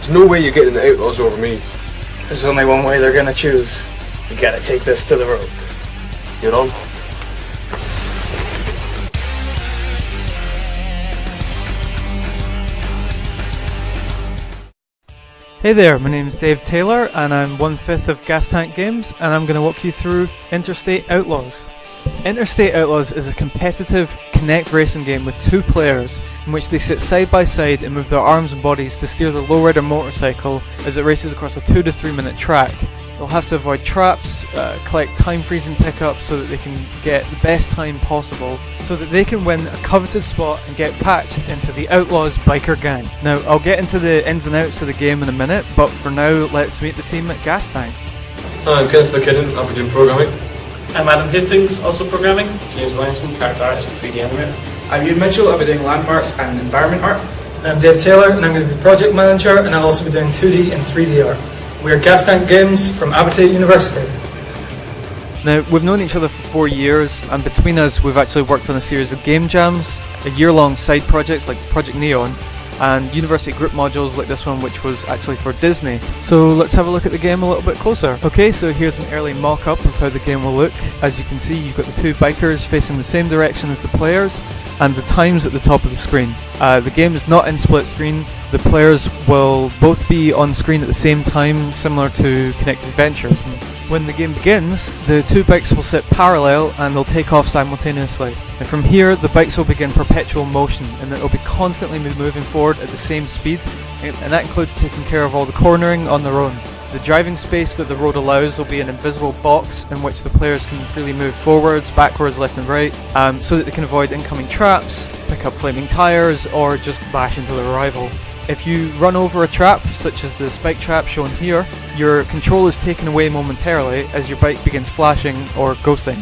There's no way you're getting the Outlaws over me. There's only one way they're gonna choose. You gotta take this to the road. You're on. Hey there, my name's Dave Taylor and I'm 1/5 of Gastank Games, and I'm going to walk you through Interstate Outlaws. Interstate Outlaws is a competitive Kinect racing game with 2 players in which they sit side by side and move their arms and bodies to steer the lowrider motorcycle as it races across a 2 to 3 minute track. They'll have to avoid traps, collect time freezing pickups so that they can get the best time possible, so that they can win a coveted spot and get patched into the Outlaws biker gang. Now, I'll get into the ins and outs of the game in a minute, but for now, let's meet the team at Gastank. I'm Kenneth McKinnon, I'll be doing programming. I'm Adam Hastings, also programming. James Williamson, character artist and 3D animator. I'm Ian Mitchell, I'll be doing landmarks and environment art. I'm Dave Taylor and I'm going to be project manager, and I'll also be doing 2D and 3D art. We are Gastank Games from Aberdeen University. Now, we've known each other for 4 years, and between us we've actually worked on a series of game jams, a year-long side projects like Project Neon, and university group modules like this one, which was actually for Disney. So let's have a look at the game a little bit closer. Okay, so here's an early mock-up of how the game will look. As you can see, you've got the 2 bikers facing the same direction as the players, and the times at the top of the screen. The game is not in split screen. The players will both be on screen at the same time, similar to Kinect Adventures. And when the game begins, the 2 bikes will sit parallel and they'll take off simultaneously. And from here, the bikes will begin perpetual motion, and it'll be constantly moving forward at the same speed, and that includes taking care of all the cornering on their own. The driving space that the road allows will be an invisible box in which the players can freely move forwards, backwards, left and right, so that they can avoid incoming traps, pick up flaming tyres, or just bash into their rival. If you run over a trap, such as the spike trap shown here, your control is taken away momentarily as your bike begins flashing or ghosting,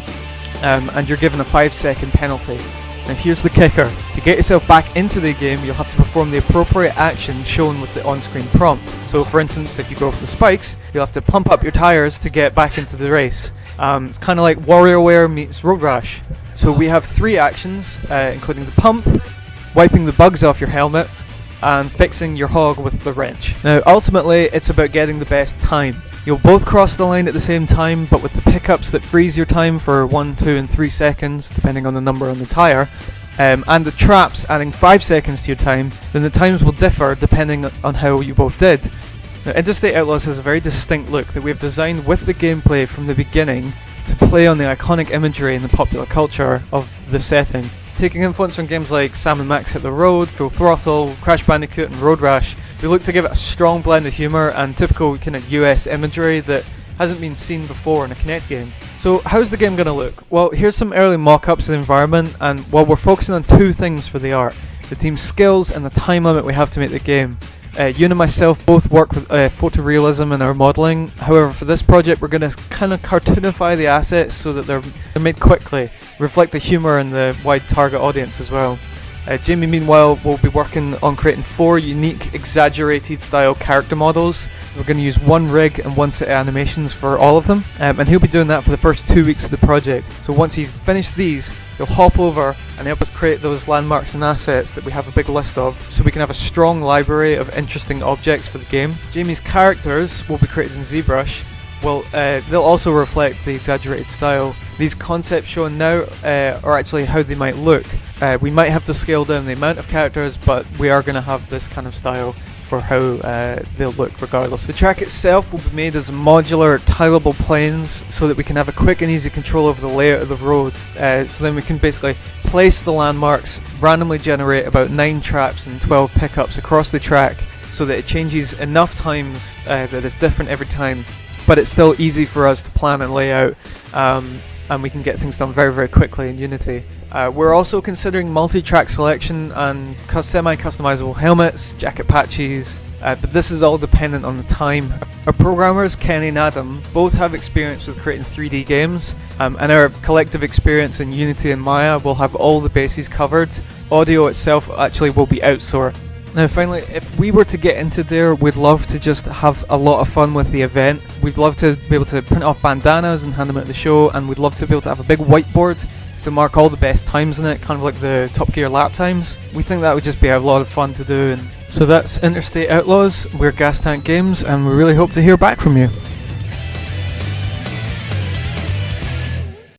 and you're given a 5-second penalty. Now here's the kicker. To get yourself back into the game, you'll have to perform the appropriate action shown with the on-screen prompt. So for instance, if you go for the spikes, you'll have to pump up your tyres to get back into the race. It's kind of like WarioWare meets Road Rash. So we have 3 actions, including the pump, wiping the bugs off your helmet, and fixing your hog with the wrench. Now ultimately, it's about getting the best time. You'll both cross the line at the same time, but with the pickups that freeze your time for 1, 2 and 3 seconds, depending on the number on the tyre, and the traps adding 5 seconds to your time, then the times will differ depending on how you both did. Now, Interstate Outlaws has a very distinct look that we have designed with the gameplay from the beginning to play on the iconic imagery and the popular culture of the setting. Taking influence from games like Sam & Max Hit the Road, Full Throttle, Crash Bandicoot and Road Rash, we look to give it a strong blend of humour and typical kind of US imagery that hasn't been seen before in a Kinect game. So how's the game going to look? Well, here's some early mock-ups of the environment, and while we're focusing on 2 things for the art, the team's skills and the time limit we have to make the game. You and myself both work with photorealism in our modelling. However, for this project we're going to kind of cartoonify the assets so that they're made quickly, reflect the humour and the wide target audience as well. Jamie, meanwhile, will be working on creating 4 unique, exaggerated style character models. We're going to use 1 rig and 1 set of animations for all of them, and he'll be doing that for the first 2 weeks of the project. So once he's finished these, he'll hop over and help us create those landmarks and assets that we have a big list of, so we can have a strong library of interesting objects for the game. Jamie's characters will be created in ZBrush. Well, they'll also reflect the exaggerated style. These concepts shown now are actually how they might look. We might have to scale down the amount of characters, but we are going to have this kind of style for how they'll look regardless. The track itself will be made as modular, tileable planes so that we can have a quick and easy control over the layout of the roads. So then we can basically place the landmarks, randomly generate about 9 traps and 12 pickups across the track so that it changes enough times that it's different every time, but it's still easy for us to plan and lay out, and we can get things done very, very quickly in Unity. We're also considering multi-track selection and semi-customizable helmets, jacket patches, but this is all dependent on the time. Our programmers, Kenny and Adam, both have experience with creating 3D games, and our collective experience in Unity and Maya will have all the bases covered. Audio itself actually will be outsourced. Now finally, if we were to get into there, we'd love to just have a lot of fun with the event. We'd love to be able to print off bandanas and hand them out at the show, and we'd love to be able to have a big whiteboard to mark all the best times in it, kind of like the Top Gear lap times. We think that would just be a lot of fun to do, and So that's Interstate Outlaws, we're Gastank Games, and we really hope to hear back from you.